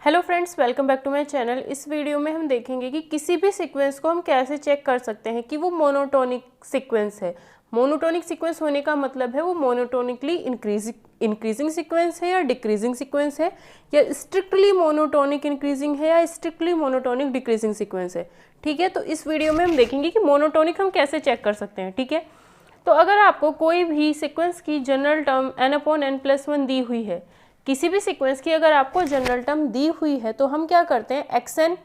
Hello friends, welcome back to my channel. इस video में हम देखेंगे कि किसी भी सीक्वेंस को हम कैसे चेक कर सकते हैं कि वो मोनोटोनिक सीक्वेंस है। मोनोटोनिक सीक्वेंस होने का मतलब है वो मोनोटोनिकली इंक्रीजिंग सीक्वेंस है या डिक्रीजिंग सीक्वेंस है, या स्ट्रिक्टली मोनोटोनिक इंक्रीजिंग है या स्ट्रिक्टली मोनोटोनिक डिक्रीजिंग सीक्वेंस है। ठीक है, तो इस वीडियो में हम देखेंगे कि मोनोटोनिक हम कैसे चेक कर सकते हैं। ठीक है, तो अगर आपको कोई भी सीक्वेंस की जनरल टर्म n/n+1 दी हुई है, किसी भी सीक्वेंस की अगर आपको जनरल टर्म दी हुई है तो हम क्या करते हैं, xn,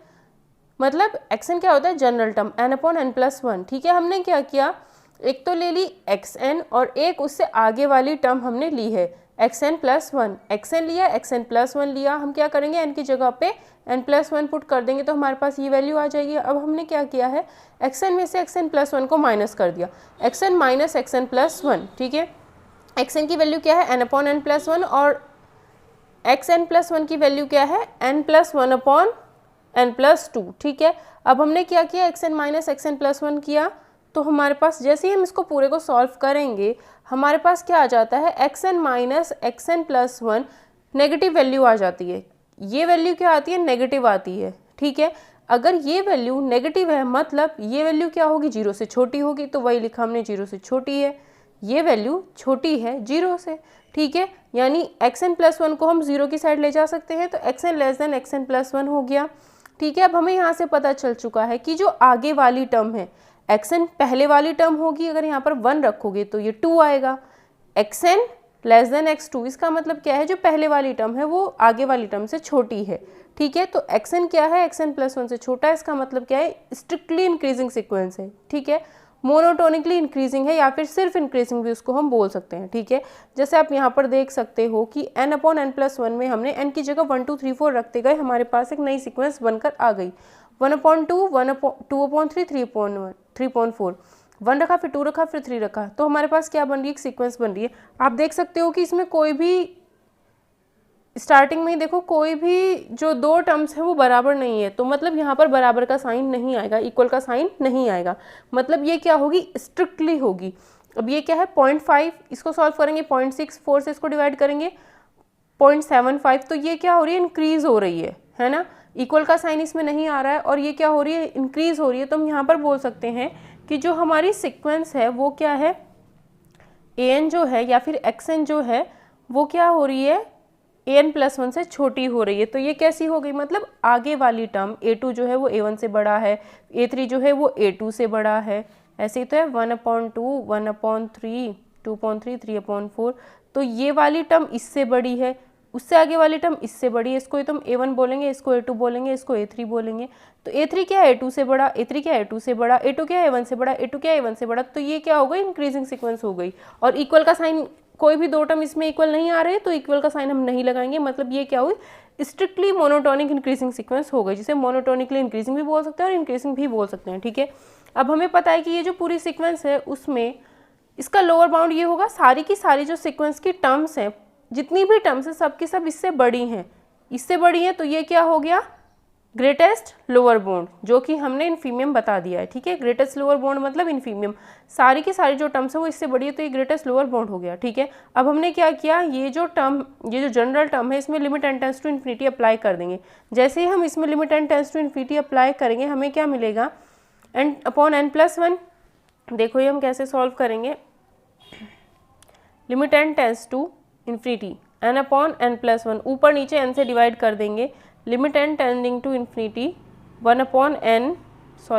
मतलब xn क्या होता है, जनरल टर्म n/n+1। ठीक है, हमने क्या किया, एक तो ले ली xn और एक उससे आगे वाली टर्म हमने ली है xn+1। xn लिया, xn+1 लिया, हम क्या करेंगे, n की जगह पे n+1 पुट कर देंगे तो हमारे पास ये वैल्यू आ जाएगी। अब हमने क्या किया है, xn में से xn+1 को माइनस कर दिया, xn माइनस xn+1। ठीक है, xn की वैल्यू क्या है, n/n+1 और xn+1 की वैल्यू क्या है, n+1/n+2। ठीक है, अब हमने क्या किया, xn माइनस xn+1 किया तो हमारे पास जैसे ही हम इसको पूरे को सॉल्व करेंगे हमारे पास क्या आ जाता है, xn minus xn+1 negative value आ जाती है। ये वैल्यू क्या आती है, नेगेटिव आती है। ठीक है, अगर ये वैल्यू नेगेटिव है मतलब ये वैल्यू क्या होगी, 0 से छोटी होगी, तो वही लिखा हमने, 0 से छोटी है, ये वैल्यू छोटी है 0 से। ठीक है, यानी xn+1 को हम 0 की साइड ले जा सकते हैं, तो xn लेस देन xn+1 हो गया। ठीक है, अब हमें यहाँ से पता चल चुका है कि जो आगे वाली टर्म है, xn पहले वाली टर्म होगी, अगर यहाँ पर 1 रखोगे तो ये 2 आएगा। xn लेस देन x2, इसका मतलब क्या है, जो पहले वाली टर्म है वो आगे वाली टर्म से छोटी है। ठीक है, तो xn क्या है, xn+1 से छोटा है, इसका मतलब क्या है, स्ट्रिक्टली इंक्रीजिंग सीक्वेंस है। ठीक है, मोनोटोनिकली इंक्रीजिंग है या फिर सिर्फ इंक्रीजिंग भी उसको हम बोल सकते हैं। ठीक है, जैसे आप यहाँ पर देख सकते हो कि n/n+1 में हमने n की जगह 1 2 3 4 रखते गए, हमारे पास एक नई सीक्वेंस बनकर आ गई, 1/2 1/2/3 3/1 3/4, 1 रखा, फिर 2 रखा, फिर 3 रखा, तो हमारे पास क्या बन रही है, एक सीक्वेंस बन रही है। आप देख सकते हो कि इसमें कोई भी स्टार्टिंग में ही देखो, कोई भी जो दो टर्म्स है वो बराबर नहीं है, तो मतलब यहाँ पर बराबर का साइन नहीं आएगा, इक्वल का साइन नहीं आएगा, मतलब ये क्या होगी, स्ट्रिक्टली होगी। अब ये क्या है, 0.5, इसको सॉल्व करेंगे, 0.64 से इसको डिवाइड करेंगे 0.75, तो ये क्या हो रही है, इंक्रीज हो रही है ना, इक्वल का साइन इसमें नहीं आ रहा है और ये क्या हो रही है, इंक्रीज हो रही है। तो हम यहाँ पर बोल सकते हैं कि जो हमारी सिक्वेंस है वो क्या है, an जो है या फिर xn जो है वो क्या हो रही है, an+1 से छोटी हो रही है। तो ये कैसी हो गई, मतलब आगे वाली टर्म a2 जो है वो a1 से बड़ा है, a3 जो है वो a2 से बड़ा है, ऐसे ही तो है 1/2 1/3 2/3 3/4, तो ये वाली टर्म इससे बड़ी है, उससे आगे वाली टर्म इससे बड़ी है, इसको तुम a1 बोलेंगे, इसको a2 बोलेंगे, इसको a3 बोलेंगे। तो a3 क्या है, a2 से बड़ा, a3 क्या है, a2 से बड़ा, a2 क्या है, a1 से बड़ा, a2 क्या है, a1 से बड़ा, तो ये क्या हो गई, इंक्रीजिंग सीक्वेंस हो गई। और इक्वल का साइन, कोई भी दो टर्म इसमें इक्वल नहीं आ रहे तो इक्वल का साइन हम नहीं लगाएंगे, मतलब ये क्या हुई, स्ट्रिक्टली मोनोटोनिक इंक्रीजिंग सीक्वेंस हो गई, जिसे मोनोटोनिकली इंक्रीजिंग भी बोल सकते हैं और इंक्रीजिंग भी बोल सकते हैं। ठीक है, अब हमें पता है कि ये जो पूरी सीक्वेंस है उसमें इसका लोअर बाउंड ये होगा, सारी की सारी जो सीक्वेंस की टर्म्स हैं, जितनी भी टर्म्स है सब की सब इससे बड़ी हैं, इससे बड़ी हैं, तो ये क्या हो गया, ग्रेटेस्ट लोअर बाउंड, जो कि हमने इन्फीमियम बता दिया है। ठीक है, ग्रेटेस्ट लोअर बाउंड मतलब इन्फीमियम, सारी की सारी जो टर्म्स है वो इससे बड़ी है, तो ये ग्रेटेस्ट लोअर बाउंड हो गया। ठीक है, अब हमने क्या किया, ये जो जनरल टर्म है इसमें limit n tends to infinity apply कर देंगे। जैसे ही हम इसमें limit n tends to infinity apply करेंगे हमें क्या मिलेगा, n/n+1। देखो ये हम कैसे सॉल्व करेंगे, limit n tends to infinity n/n+1, ऊपर नीचे n से डिवाइड कर देंगे, limit n tending to infinity n/n+1/n +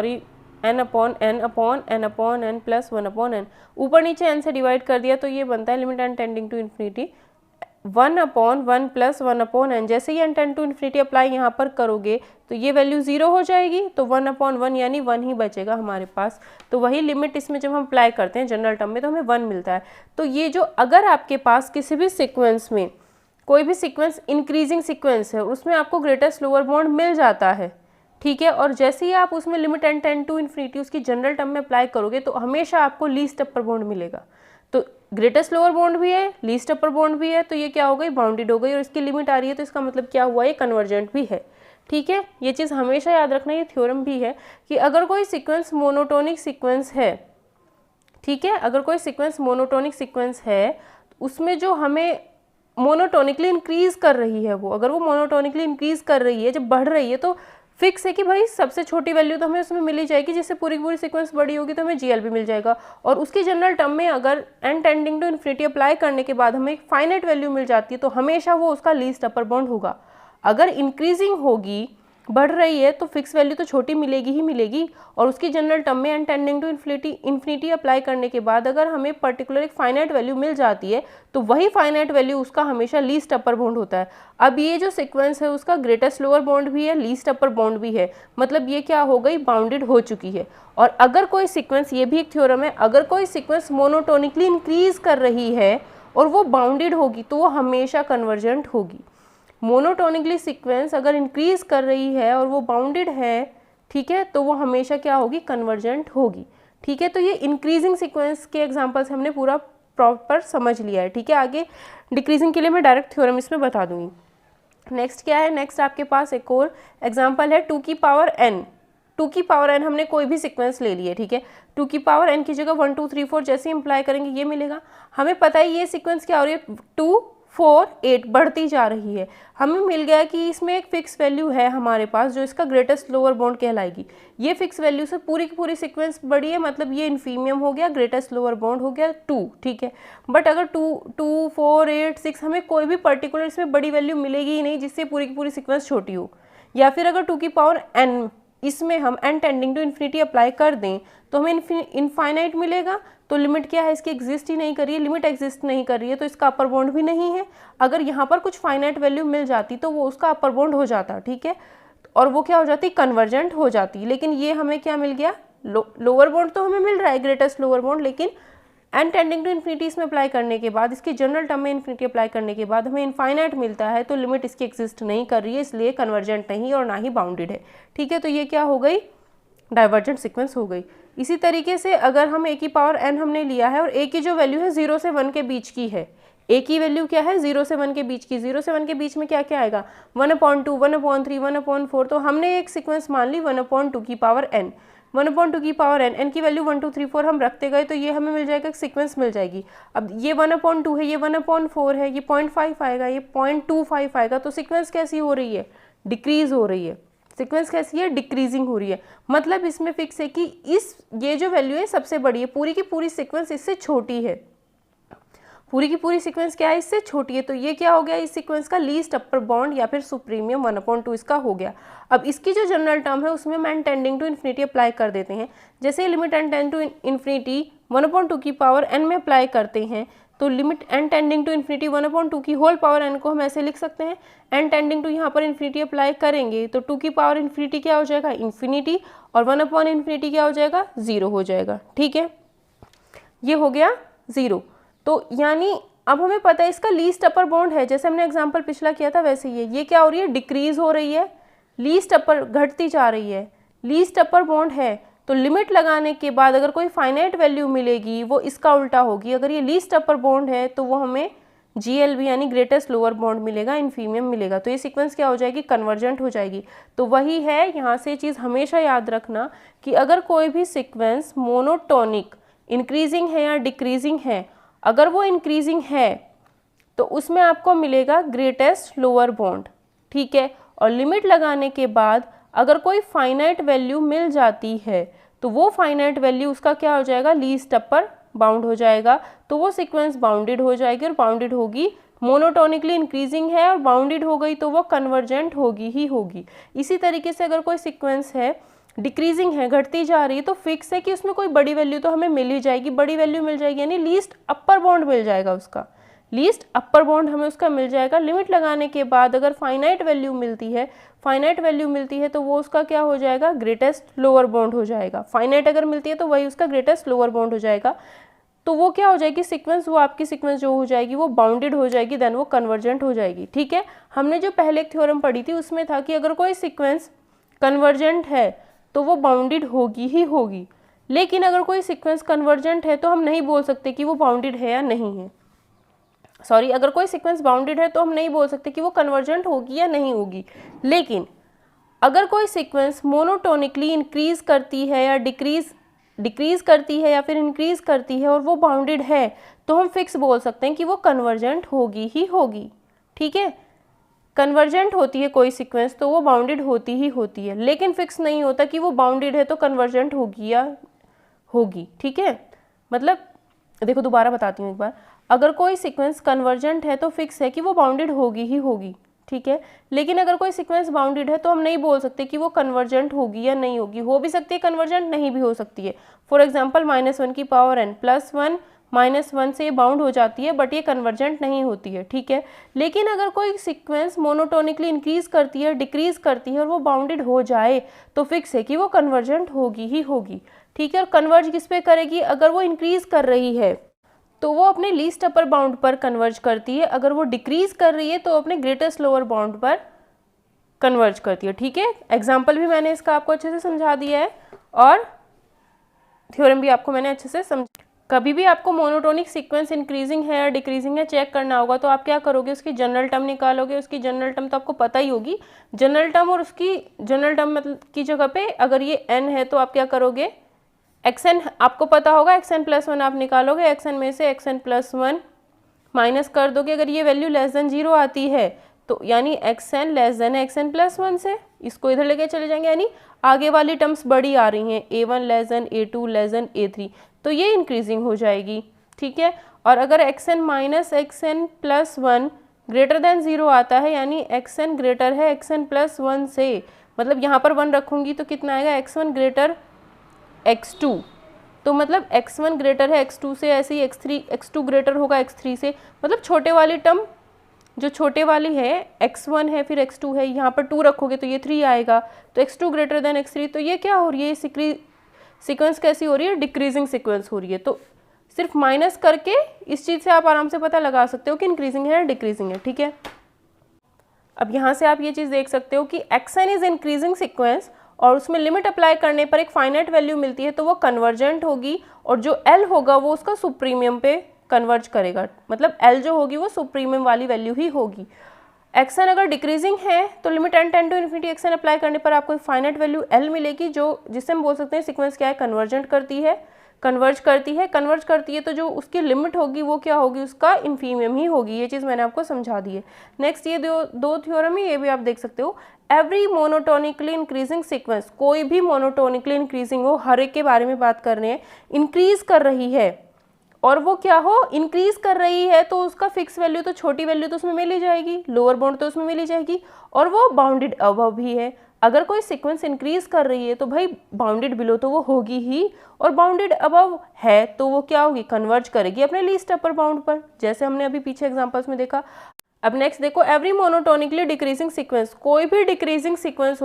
1/n, ऊपर नीचे n से डिवाइड कर दिया तो ये बनता है limit n tending to infinity 1/1 + 1/n। जैसे ही n tend to infinity apply यहाँ पर करोगे तो ये वैल्यू 0 हो जाएगी, तो 1/1 यानी 1 ही बचेगा हमारे पास। तो वही लिमिट इसमें जब हम अप्लाई करते हैं जनरल टर्म में तो हमें 1 मिलता है। तो ये जो, अगर आपके पास किसी भी सीक्वेंस में कोई भी सीक्वेंस इंक्रीजिंग सीक्वेंस है उसमें आपको ग्रेटेस्ट लोअर बाउंड मिल जाता है। ठीक है, और जैसे ही आप उसमें limit n tend to infinity उसकी जनरल टर्म में अप्लाई करोगे तो हमेशा आपको लीस्ट अपर बाउंड मिलेगा। तो ग्रेटेस्ट लोअर बाउंड भी है, लीस्ट अपर बाउंड भी है, तो ये क्या हो गई, बाउंडेड हो गई, और इसकी लिमिट आ रही है तो इसका मतलब क्या हुआ, ये कन्वर्जेंट भी है। ठीक है, ये चीज़ हमेशा याद रखना, ये थ्योरम भी है कि अगर कोई सीक्वेंस मोनोटोनिक सीक्वेंस है, ठीक है, अगर कोई सीक्वेंस मोनोटोनिक सीक्वेंस है उसमें जो हमें मोनोटोनिकली इंक्रीज कर रही है, वो अगर वो मोनोटोनिकली इंक्रीज कर रही है, जब बढ़ रही है, तो फिक्स है कि भाई सबसे छोटी वैल्यू तो हमें उसमें मिल ही जाएगी, जिससे पूरी की पूरी सीक्वेंस बड़ी होगी तो हमें जीएल भी मिल जाएगा। और उसकी जनरल टर्म में अगर n tending to infinity apply करने के बाद हमें एक फाइनाइट वैल्यू मिल जाती है तो हमेशा वो उसका लीस्ट अपर बाउंड होगा। अगर इंक्रीजिंग होगी, बढ़ रही है, तो फिक्स वैल्यू तो छोटी मिलेगी ही मिलेगी, और उसकी जनरल टर्म में n tending to infinity apply करने के बाद अगर हमें पर्टिकुलर एक फाइनाइट वैल्यू मिल जाती है तो वही फाइनाइट वैल्यू उसका हमेशा लीस्ट अपर बाउंड होता है। अब ये जो सीक्वेंस है उसका ग्रेटेस्ट लोअर बाउंड भी है, लीस्ट अपर बाउंड भी है, मतलब ये क्या हो गई, बाउंडेड हो चुकी है। और अगर कोई सीक्वेंस, ये भी एक थ्योरम है, अगर कोई सीक्वेंस मोनोटोनिकली इंक्रीज कर रही है और वो बाउंडेड होगी तो वो हमेशा कन्वर्जेंट होगी। मोनोटोनिकली सीक्वेंस अगर इंक्रीज कर रही है और वो बाउंडेड है, ठीक है, तो वो हमेशा क्या होगी, कन्वर्जेंट होगी। ठीक है, तो ये इंक्रीजिंग सीक्वेंस के एग्जांपल्स हमने पूरा प्रॉपर समझ लिया है। ठीक है, आगे डिक्रीजिंग के लिए मैं डायरेक्ट थ्योरम इसमें बता दूंगी। नेक्स्ट क्या है, नेक्स्ट आपके पास एक और एग्जाम्पल है 2 की पावर n। 2 की पावर n हमने कोई भी सीक्वेंस ले ली है, ठीक है, 2 की पावर n की जगह 1 2 3 4 जैसे इंप्लाई करेंगे ये मिलेगा। हमें पता है ये सीक्वेंस क्या हो रही है, 2 4 8 बढ़ती जा रही है। हमें मिल गया कि इसमें एक फिक्स वैल्यू है हमारे पास जो इसका ग्रेटेस्ट लोअर बाउंड कहलाएगी। ये फिक्स वैल्यू से पूरी की पूरी सीक्वेंस बढ़ी है, मतलब ये इन्फीमियम हो गया, ग्रेटेस्ट लोअर बाउंड हो गया 2। ठीक है, बट अगर 2 4 8 6 हमें कोई भी पर्टिकुलर इसमें बड़ी वैल्यू मिलेगी ही नहीं जिससे पूरी की पूरी सीक्वेंस छोटी हो। या फिर अगर 2 की पावर n इसमें हम n tending to infinity apply कर दें तो हमें इनफाइनाइट मिलेगा। तो लिमिट क्या है, इसकी एग्जिस्ट ही नहीं कर रही है, लिमिट एग्जिस्ट नहीं कर रही है तो इसका अपर बाउंड भी नहीं है। अगर यहाँ पर कुछ फाइनाइट वैल्यू मिल जाती तो वो उसका अपर बाउंड हो जाता, ठीक है, और वो क्या हो जाती, कन्वर्जेंट हो जाती। लेकिन ये हमें क्या मिल गया, लोअर बाउंड तो हमें मिल रहा है, ग्रेटेस्ट लोअर बाउंड, लेकिन एन टेंडिंग टू इन्फिनिटी इसमें अप्लाई करने के बाद, इसकी जनरल टर्म में इन्फिनिटी अप्लाई करने के बाद हमें इनफाइनाइट मिलता है, तो लिमिट इसकी एग्जिस्ट नहीं कर रही है, इसलिए कन्वर्जेंट नहीं और ना ही बाउंडेड है। ठीक है, तो ये क्या हो गई, डाइवर्जेंट सीक्वेंस हो गई। इसी तरीके से अगर हम a की पावर n हमने लिया है और a की जो वैल्यू है 0 से 1 के बीच की है, a की वैल्यू क्या है, 0 से 1 के बीच की, 0 से 1 के बीच में क्या क्या आएगा, 1/2 1/3 1/4। तो हमने एक सीक्वेंस मान ली 1/2 की पावर n, 1/2 की पावर n की वैल्यू 1 2 3 4 हम रखते गए तो ये हमें मिल जाएगा, एक सीक्वेंस मिल जाएगी। अब ये 1/2 है, ये 1/4 है, ये 0.5 आएगा, ये 0.25 आएगा, तो सीक्वेंस कैसी हो रही है, डिक्रीज हो रही है। सीक्वेंस कैसी है, डिक्रीजिंग हो रही है। मतलब इसमें फिक्स है कि ये जो वैल्यू है सबसे बड़ी है, पूरी की पूरी सीक्वेंस इससे छोटी है, पूरी की पूरी सीक्वेंस क्या है, इससे छोटी है। तो ये क्या हो गया, इस सीक्वेंस का लीस्ट अपर बाउंड या फिर सुप्रीमियम 1/2 इसका हो गया। अब इसकी जो जनरल टर्म है उसमें हम n tending to infinity apply कर देते हैं। जैसे limit n tend to infinity 1/2 की पावर n में अप्लाई करते हैं तो limit n tending to infinity 1/2 की होल पावर n को हम ऐसे लिख सकते हैं, एन टेंडिंग टू यहाँ पर इन्फिनिटी अप्लाई करेंगे तो 2 की पावर इन्फिनिटी क्या हो जाएगा, इन्फिनिटी, और 1/इन्फिनिटी क्या हो जाएगा, 0 हो जाएगा। ठीक है, ये हो गया 0। तो यानी अब हमें पता है इसका लीस्ट अपर बाउंड है, जैसे हमने एग्जाम्पल पिछला किया था वैसे ही है। ये क्या हो रही है, डिक्रीज हो रही है, लीस्ट अपर घटती जा रही है, लीस्ट अपर बाउंड है। तो लिमिट लगाने के बाद अगर कोई फाइनाइट वैल्यू मिलेगी वो इसका उल्टा होगी। अगर ये लीस्ट अपर बाउंड है तो वो हमें GLB यानी ग्रेटेस्ट लोअर बाउंड मिलेगा, इन्फीमियम मिलेगा। तो ये सीक्वेंस क्या हो जाएगी, कन्वर्जेंट हो जाएगी। तो वही है, यहाँ से चीज़ हमेशा याद रखना कि अगर कोई भी सीक्वेंस मोनोटोनिक इंक्रीजिंग है या डिक्रीजिंग है, अगर वो इंक्रीजिंग है तो उसमें आपको मिलेगा ग्रेटेस्ट लोअर बाउंड। ठीक है, और लिमिट लगाने के बाद अगर कोई फाइनाइट वैल्यू मिल जाती है तो वो फाइनाइट वैल्यू उसका क्या हो जाएगा, लीस्ट अपर बाउंड हो जाएगा। तो वो सीक्वेंस बाउंडेड हो जाएगी, और बाउंडेड होगी, मोनोटोनिकली इंक्रीजिंग है और बाउंडेड हो गई तो वो कन्वर्जेंट होगी ही होगी। इसी तरीके से अगर कोई सीक्वेंस है डिक्रीजिंग है, घटती जा रही है, तो फिक्स है कि उसमें कोई बड़ी वैल्यू तो हमें मिल ही जाएगी, बड़ी वैल्यू मिल जाएगी यानी लीस्ट अपर बाउंड मिल जाएगा उसका, लीस्ट अपर बाउंड हमें उसका मिल जाएगा। लिमिट लगाने के बाद अगर फाइनाइट वैल्यू मिलती है, फाइनाइट वैल्यू मिलती है तो वो उसका क्या हो जाएगा, ग्रेटेस्ट लोअर बाउंड हो जाएगा। फाइनाइट अगर मिलती है तो वही उसका ग्रेटेस्ट लोअर बाउंड हो जाएगा। तो वो क्या हो जाएगी सीक्वेंस, वो आपकी सीक्वेंस जो हो जाएगी वो बाउंडेड हो जाएगी, देन वो कन्वर्जेंट हो जाएगी। ठीक है, हमने जो पहले एक थ्योरम पढ़ी थी उसमें था कि अगर कोई सीक्वेंस कन्वर्जेंट है तो वो बाउंडेड होगी ही होगी, लेकिन अगर कोई सीक्वेंस कन्वर्जेंट है तो हम नहीं बोल सकते कि वो बाउंडेड है या नहीं है। सॉरी, अगर कोई सीक्वेंस बाउंडेड है तो हम नहीं बोल सकते कि वो कन्वर्जेंट होगी या नहीं होगी। लेकिन अगर कोई सीक्वेंस मोनोटोनिकली इंक्रीज करती है या डिक्रीज डिक्रीज करती है या फिर इंक्रीज करती है और वो बाउंडेड है, तो हम फिक्स बोल सकते हैं कि वो कन्वर्जेंट होगी ही होगी। ठीक है, कन्वर्जेंट होती है कोई सीक्वेंस तो वो बाउंडेड होती ही होती है, लेकिन फिक्स नहीं होता कि वो बाउंडेड है तो कन्वर्जेंट होगी या होगी। ठीक है, मतलब देखो दोबारा बताती हूँ एक बार, अगर कोई सीक्वेंस कन्वर्जेंट है तो फिक्स है कि वो बाउंडेड होगी ही होगी। ठीक है, लेकिन अगर कोई सीक्वेंस बाउंडेड है तो हम नहीं बोल सकते कि वो कन्वर्जेंट होगी या नहीं होगी, हो भी सकती है कन्वर्जेंट, नहीं भी हो सकती है। फॉर एग्जांपल -1 की पावर n +1 -1 से बाउंड हो जाती है, बट ये कन्वर्जेंट नहीं होती है। ठीक है, लेकिन अगर कोई सीक्वेंस मोनोटोनिकली इंक्रीज करती है, डिक्रीज करती है और वो बाउंडेड हो जाए तो फिक्स है कि वो कन्वर्जेंट होगी ही होगी। ठीक है, और कन्वर्ज किस पे करेगी, अगर वो इंक्रीज कर रही है तो वो अपने लीस्ट अपर बाउंड पर कन्वर्ज करती है, अगर वो डिक्रीज कर रही है तो अपने ग्रेटेस्ट लोअर बाउंड पर कन्वर्ज करती है। ठीक है, एग्जाम्पल भी मैंने इसका आपको अच्छे से समझा दिया है और थ्योरम भी आपको मैंने अच्छे से समझा। कभी भी आपको मोनोटोनिक सीक्वेंस इंक्रीजिंग है या डिक्रीजिंग है चेक करना होगा तो आप क्या करोगे, उसकी जनरल टर्म निकालोगे। उसकी जनरल टर्म तो आपको पता ही होगी, जनरल टर्म, और उसकी जनरल टर्म मतलब की जगह पे अगर ये n है तो आप क्या करोगे, xn आपको पता होगा, xn+1 आप निकालोगे, xn में से xn+1 माइनस कर दोगे। अगर ये वैल्यू <0 आती है तो यानी xn xn+1 से, इसको इधर लेके चले जाएंगे, यानी आगे वाली टर्म्स बड़ी आ रही हैं, a1 a2 a3, तो ये इंक्रीजिंग हो जाएगी। ठीक है, और अगर xn xn+1 >0 आता है, यानी xn ग्रेटर है xn+1 से, मतलब यहाँ पर 1 रखूँगी तो कितना आएगा, x1 ग्रेटर x2, तो मतलब x1 ग्रेटर है x2 से, ऐसे ही x2 ग्रेटर होगा x3 से, मतलब छोटे वाली टर्म जो छोटे वाली है x1 है फिर x2 है, यहाँ पर 2 रखोगे तो ये 3 आएगा, तो x2 ग्रेटर देन x3, तो ये क्या हो रही है, सीक्वेंस कैसी हो रही है, डिक्रीजिंग सीक्वेंस हो रही है। तो सिर्फ माइनस करके इस चीज़ से आप आराम से पता लगा सकते हो कि इंक्रीजिंग है या डिक्रीजिंग है। ठीक है, अब यहाँ से आप ये चीज़ देख सकते हो कि xn इज इंक्रीजिंग सीक्वेंस और उसमें लिमिट अप्लाई करने पर एक फाइनाइट वैल्यू मिलती है तो वो कन्वर्जेंट होगी, और जो L होगा वो उसका सुप्रीमियम पे कन्वर्ज करेगा, मतलब L जो होगी वो सुप्रीमियम वाली वैल्यू ही होगी। xn अगर डिक्रीजिंग है तो limit n tend to infinity xn apply करने पर आपको एक फाइनाइट वैल्यू L मिलेगी, जो जिससे हम बोल सकते हैं सीक्वेंस क्या है, कन्वर्जेंट करती है, कन्वर्ज करती है, तो जो उसकी लिमिट होगी वो क्या होगी, उसका इन्फीमियम ही होगी। ये चीज़ मैंने आपको समझा दी है। नेक्स्ट ये दो थ्योरम है, ये भी आप देख सकते हो। एवरी मोनोटोनिकली इंक्रीजिंग सीक्वेंस, कोई भी मोनोटोनिकली इंक्रीजिंग हो, हर एक के बारे में बात कर रहे हैं, इंक्रीज कर रही है और वो क्या हो, इंक्रीज कर रही है, तो उसका फिक्स वैल्यू तो छोटी वैल्यू तो उसमें मिल ही जाएगी, लोअर बाउंड तो उसमें मिल ही जाएगी, और वो बाउंडेड अबव भी है। अगर कोई सीक्वेंस इंक्रीज कर रही है तो भाई बाउंडेड बिलो तो वो होगी ही, और बाउंडेड अबव है तो वो क्या होगी, कन्वर्ज करेगी अपने लीस्ट अपर बाउंड पर, जैसे हमने अभी पीछे एग्जांपल्स में देखा। अब नेक्स्ट देखो, एवरी मोनोटोनिकली डिक्रीजिंग सीक्वेंस, कोई भी डिक्रीजिंग सीक्वेंस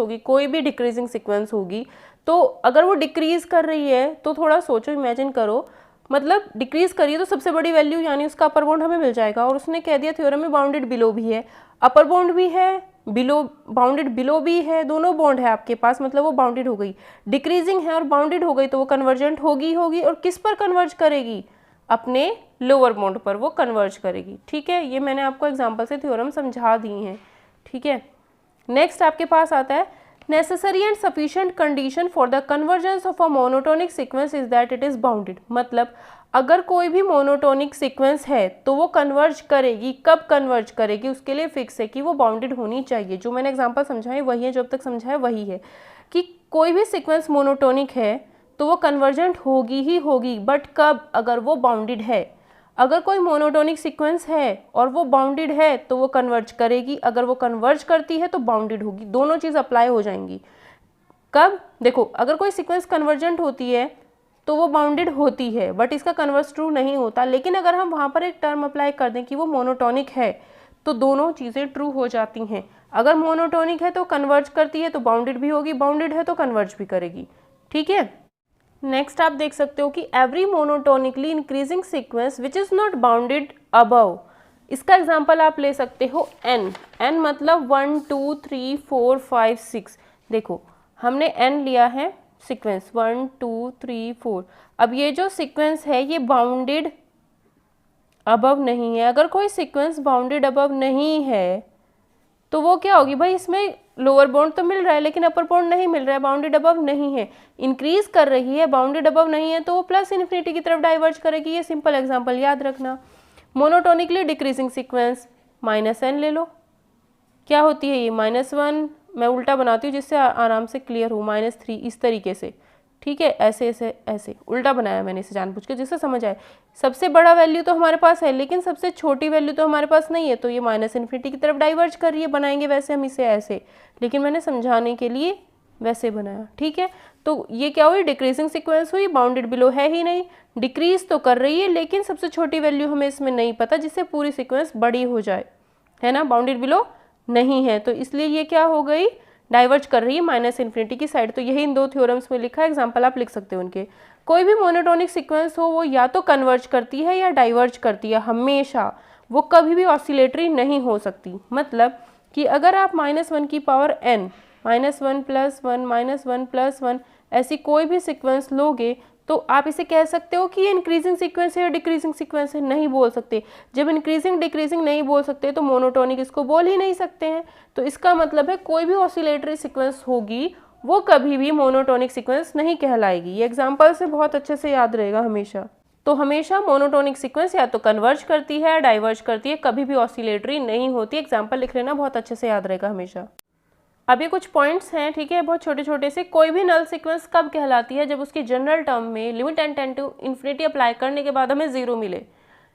होगी, तो अगर वो डिक्रीज कर रही है तो थोड़ा सोचो, इमेजिन करो, मतलब डिक्रीज करिए तो सबसे बड़ी वैल्यू यानी उसका अपर बाउंड हमें मिल जाएगा, और उसने कह दिया थ्योरम में बाउंडेड बिलो भी है, अपर बाउंड भी है, बाउंडेड बिलो भी है, दोनों बाउंड है आपके पास, मतलब वो बाउंडेड हो गई। डिक्रीजिंग है और बाउंडेड हो गई तो वो कन्वर्जेंट होगी, और किस पर कन्वर्ज करेगी, अपने लोअर बाउंड पर वो कन्वर्ज करेगी। ठीक है, ये मैंने आपको एग्जांपल से थ्योरम समझा दी हैं। ठीक है, नेक्स्ट आपके पास आता है, necessary and sufficient condition for the convergence of a monotonic sequence is that it is bounded, मतलब अगर कोई भी मोनोटोनिक सीक्वेंस है तो वो कन्वर्ज करेगी, कब कन्वर्ज करेगी, उसके लिए फिक्स है कि वो बाउंडेड होनी चाहिए। जो मैंने एग्जांपल समझाए वही है, जो अब तक समझाया वही है कि कोई भी सीक्वेंस मोनोटोनिक है तो वो कन्वर्जेंट होगी ही होगी, बट कब, अगर वो बाउंडेड है। अगर कोई मोनोटोनिक सीक्वेंस है और वो बाउंडेड है तो वो कन्वर्ज करेगी, अगर वो कन्वर्ज करती है तो बाउंडेड होगी, दोनों चीज़ अप्लाई हो जाएंगी। कब, देखो अगर कोई सीक्वेंस कन्वर्जेंट होती है तो वो बाउंडेड होती है, बट इसका कन्वर्स ट्रू नहीं होता, लेकिन अगर हम वहाँ पर एक टर्म अप्लाई कर दें कि वो मोनोटोनिक है तो दोनों चीज़ें ट्रू हो जाती हैं। अगर मोनोटोनिक है तो कन्वर्ज करती है तो बाउंडेड भी होगी, बाउंडेड है तो कन्वर्ज भी करेगी। ठीक है, नेक्स्ट आप देख सकते हो कि every monotonically increasing sequence which is not bounded above, इसका एग्जांपल आप ले सकते हो n मतलब 1 2 3 4 5 6। देखो हमने n लिया है सीक्वेंस 1 2 3 4। अब ये जो सीक्वेंस है ये बाउंडेड अबव नहीं है। अगर कोई सीक्वेंस बाउंडेड अबव नहीं है तो वो क्या होगी भाई, इसमें लोअर बाउंड तो मिल रहा है लेकिन अपर बाउंड नहीं मिल रहा है, बाउंडेड अबव नहीं है, इंक्रीज कर रही है, बाउंडेड अबव नहीं है, तो वो प्लस इन्फिनिटी की तरफ डाइवर्ज करेगी। ये सिंपल एग्जांपल याद रखना। मोनोटोनिकली डिक्रीजिंग सीक्वेंस -n ले लो, क्या होती है ये -1, मैं उल्टा बनाती हूँ जिससे आराम से क्लियर हो, -3 इस तरीके से, ठीक है, ऐसे ऐसे ऐसे उल्टा बनाया मैंने इसे जानबूझ के जिससे समझ आए। सबसे बड़ा वैल्यू तो हमारे पास है लेकिन सबसे छोटी वैल्यू तो हमारे पास नहीं है, तो ये -इन्फिनिटी की तरफ डाइवर्ज कर रही है। बनाएंगे वैसे हम इसे ऐसे, लेकिन मैंने समझाने के लिए वैसे बनाया, ठीक है। तो ये क्या हुई, डिक्रीजिंग सीक्वेंस हुई, बाउंडेड बिलो है ही नहीं, डिक्रीज तो कर रही है लेकिन सबसे छोटी वैल्यू हमें इसमें नहीं पता जिससे पूरी सीक्वेंस बड़ी हो जाए, है ना, बाउंडेड बिलो नहीं है, तो इसलिए ये क्या हो गई, डाइवर्ज कर रही है -इन्फिनिटी की साइड। तो यही इन दो थ्योरम्स में लिखा है, एग्जांपल आप लिख सकते हो उनके। कोई भी मोनोटोनिक सीक्वेंस हो वो या तो कन्वर्ज करती है या डाइवर्ज करती है हमेशा, वो कभी भी ऑसिलेटरी नहीं हो सकती। मतलब कि अगर आप -1 की पावर n, -1 + 1 -1 + 1 ऐसी कोई भी सीक्वेंस लोगे तो आप इसे कह सकते हो कि ये इंक्रीजिंग सीक्वेंस है या डिक्रीजिंग सीक्वेंस है, नहीं बोल सकते। जब इंक्रीजिंग डिक्रीजिंग नहीं बोल सकते तो मोनोटोनिक इसको बोल ही नहीं सकते हैं। तो इसका मतलब है कोई भी ऑसिलेटरी सीक्वेंस होगी वो कभी भी मोनोटोनिक सीक्वेंस नहीं कहलाएगी। ये एग्जांपल से बहुत अच्छे से याद रहेगा हमेशा। तो हमेशा मोनोटोनिक सीक्वेंस या तो कन्वर्ज करती है, डाइवर्ज करती है, कभी भी ऑसिलेटरी नहीं होती। एग्जाम्पल लिख लेना, बहुत अच्छे से याद रहेगा हमेशा। अब ये कुछ पॉइंट्स हैं, ठीक है, बहुत छोटे छोटे से। कोई भी नल सीक्वेंस कब कहलाती है, जब उसकी जनरल टर्म में limit n tend to infinity apply करने के बाद हमें 0 मिले।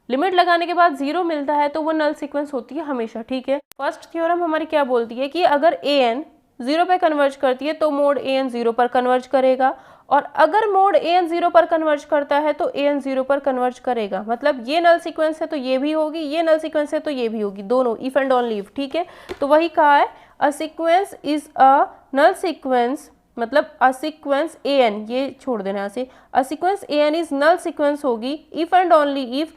लिमिट लगाने के बाद 0 मिलता है तो वो नल सीक्वेंस होती है हमेशा, ठीक है। फर्स्ट थ्योरम हमारी क्या बोलती है कि अगर an 0 पर कन्वर्ज करती है तो मोड an 0 पर कन्वर्ज करेगा, और अगर मोड an 0 पर कन्वर्ज करता है तो an 0 पर कन्वर्ज करेगा। मतलब ये नल सीक्वेंस है तो ये भी होगी, ये नल सीक्वेंस है तो ये भी होगी, दोनों इफ एंड ओनली इफ, ठीक है। तो वही कहा है, a sequence is a null sequence, मतलब अ सीक्वेंस an, ये छोड़ देना यहाँ से, a sequence an is null sequence होगी if and only if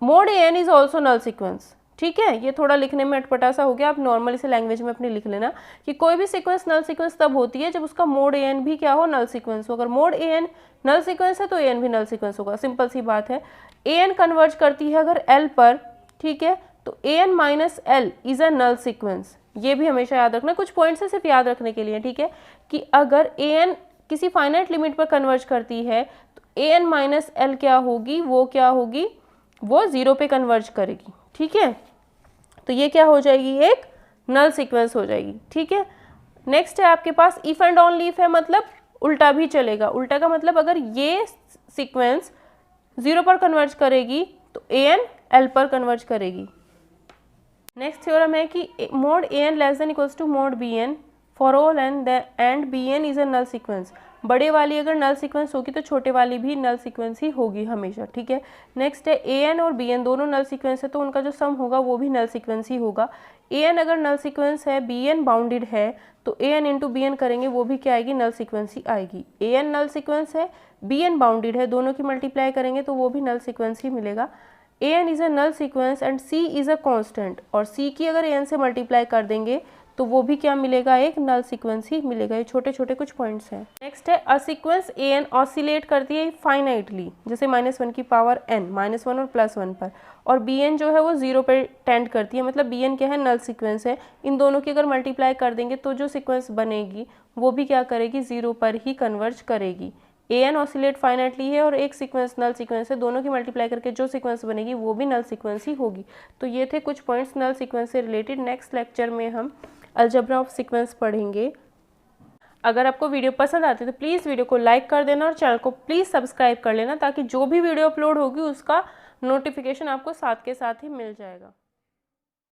mod an is also null sequence, ठीक है। ये थोड़ा लिखने में अटपटा सा हो गया, आप नॉर्मल इसे लैंग्वेज में अपनी लिख लेना कि कोई भी सीक्वेंस नल सीक्वेंस तब होती है जब उसका मोड an भी क्या हो, नल सीक्वेंस हो। अगर मोड an नल सीक्वेंस है तो an भी नल सीक्वेंस होगा, सिंपल सी बात है। an कन्वर्ज करती है अगर l पर, ठीक है, तो an minus l is a null sequence. ये भी हमेशा याद रखना, कुछ पॉइंट्स है सिर्फ याद रखने के लिए, ठीक है, कि अगर an किसी फाइनाइट लिमिट पर कन्वर्ज करती है तो an माइनस l क्या होगी, वो क्या होगी, वो 0 पे कन्वर्ज करेगी, ठीक है। तो ये क्या हो जाएगी, एक नल सीक्वेंस हो जाएगी, ठीक है। नेक्स्ट है आपके पास इफ एंड ओनली इफ है, मतलब उल्टा भी चलेगा। उल्टा का मतलब अगर ये सीक्वेंस 0 पर कन्वर्ज करेगी तो an l पर कन्वर्ज करेगी। नेक्स्ट थ्योरम है कि mod an less than equals to mod bn for all and bn is a null sequence. बड़े वाली अगर नल सीक्वेंस होगी तो छोटे वाली भी नल सीक्वेंस ही होगी हमेशा, ठीक है। नेक्स्ट है an और bn दोनों नल सीक्वेंस है तो उनका जो सम होगा वो भी नल सीक्वेंस ही होगा। an अगर नल सीक्वेंस है, bn बाउंडेड है, तो an इंटू bn करेंगे वो भी क्या आएगी, नल सीक्वेंस ही आएगी। an नल सीक्वेंस है, bn बाउंडेड है, दोनों की मल्टीप्लाई करेंगे तो वो भी नल सीक्वेंस ही मिलेगा। an is a null sequence and c is a constant, और c की अगर an से मल्टीप्लाई कर देंगे तो वो भी क्या मिलेगा, एक नल सीक्वेंस ही मिलेगा। ये छोटे छोटे कुछ पॉइंट्स हैं। नेक्स्ट है अ सीक्वेंस an ऑसिलेट करती है फाइनाइटली, जैसे -1 की पावर n, -1 और +1 पर, और bn जो है वो 0 पर टेंड करती है, मतलब bn क्या है, नल सीक्वेंस है। इन दोनों की अगर मल्टीप्लाई कर देंगे तो जो सीक्वेंस बनेगी वो भी क्या करेगी, 0 पर ही कन्वर्ज करेगी। an ऑसिलेट फाइनाइटली है और एक सीक्वेंस नल सीक्वेंस है, दोनों की मल्टीप्लाई करके जो सीक्वेंस बनेगी वो भी नल सीक्वेंस ही होगी। तो ये थे कुछ पॉइंट्स नल सीक्वेंस से रिलेटेड। नेक्स्ट लेक्चर में हम अलजेब्रा ऑफ सीक्वेंस पढ़ेंगे। अगर आपको वीडियो पसंद आती है तो प्लीज़ वीडियो को लाइक कर देना और चैनल को प्लीज़ सब्सक्राइब कर लेना, ताकि जो भी वीडियो अपलोड होगी उसका नोटिफिकेशन आपको साथ के साथ ही मिल जाएगा।